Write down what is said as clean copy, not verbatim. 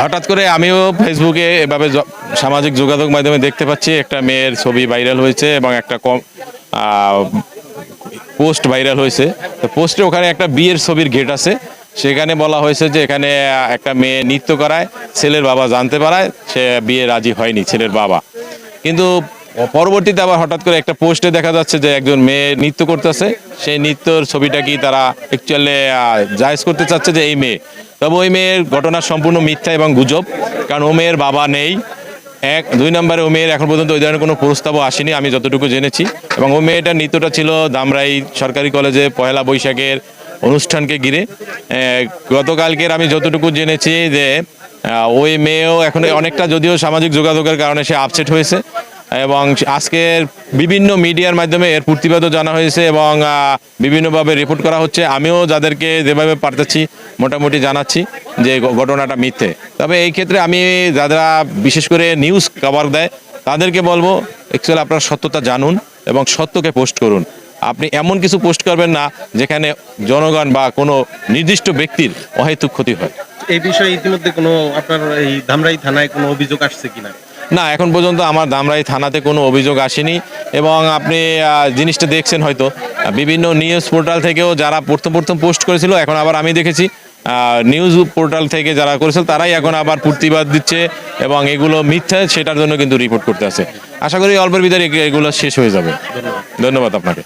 হঠাৎ করে আমিও ফেসবুকে এভাবে সামাজিক যোগাযোগ মাধ্যমে দেখতে পাচ্ছি একটা মেয়ের ছবি ভাইরাল হয়েছে এবং একটা পোস্ট ভাইরাল হয়েছে। তো পোস্টে ওখানে একটা বিয়ের ছবির গেট আছে, সেখানে বলা হয়েছে যে এখানে একটা মেয়ে নৃত্য করায়, ছেলের বাবা জানতে পারায় সে বিয়ে রাজি হয়নি ছেলের বাবা। কিন্তু পরবর্তীতে আবার হঠাৎ করে একটা পোস্টে দেখা যাচ্ছে যে একজন মেয়ে নৃত্য করতেছে, সেই নৃত্যর ছবিটা কি তারা অ্যাকচুয়ালি জায়েজ করতে চাচ্ছে যে এই মেয়ে। তবে ওই মেয়ের ঘটনা সম্পূর্ণ মিথ্যা এবং গুজব, কারণ ও মেয়ের বাবা নেই। দুই নম্বরে ও মেয়ের এখন পর্যন্ত ওই ধরনের কোনো প্রস্তাবও আসেনি আমি যতটুকু জেনেছি। এবং ও মেয়েটার নৃত্যটা ছিল ধামরাই সরকারি কলেজে পয়লা বৈশাখের অনুষ্ঠানকে ঘিরে। গতকালকের আমি যতটুকু জেনেছি যে ওই মেয়েও এখন অনেকটা, যদিও সামাজিক যোগাযোগের কারণে সে আপসেট হয়েছে এবং আজকের বিভিন্ন মিডিয়ার মাধ্যমে এর প্রতিবাদও জানা হয়েছে এবং বিভিন্নভাবে রিপোর্ট করা হচ্ছে। আমিও যাদেরকে যেভাবে পারতেছি মোটামুটি জানাচ্ছি যে ঘটনাটা মিথ্যে। তবে এই ক্ষেত্রে আমি যারা বিশেষ করে নিউজ কভার দেয় তাদেরকে বলবো অ্যাকচুয়ালি আপনারা সত্যতা জানুন এবং সত্যকে পোস্ট করুন। আপনি এমন কিছু পোস্ট করবেন না যেখানে জনগণ বা কোনো নির্দিষ্ট ব্যক্তির অহেতুক ক্ষতি হয়। এই বিষয়ে ইতিমধ্যে কোনো আপনার এই ধামরাই থানায় কোনো অভিযোগ আসছে কিনা? না, এখন পর্যন্ত আমার ধামরাই থানাতে কোনো অভিযোগ আসেনি। এবং আপনি জিনিসটা দেখছেন হয়তো বিভিন্ন নিউজ পোর্টাল থেকেও যারা প্রথম পোস্ট করেছিল, এখন আবার আমি দেখেছি নিউজ পোর্টাল থেকে যারা করেছিল তারাই এখন আবার প্রতিবাদ দিচ্ছে এবং এগুলো মিথ্যা সেটার জন্য কিন্তু রিপোর্ট করতে আছে। আশা করি অল্পের ভিতরে এগুলো শেষ হয়ে যাবে। ধন্যবাদ আপনাকে।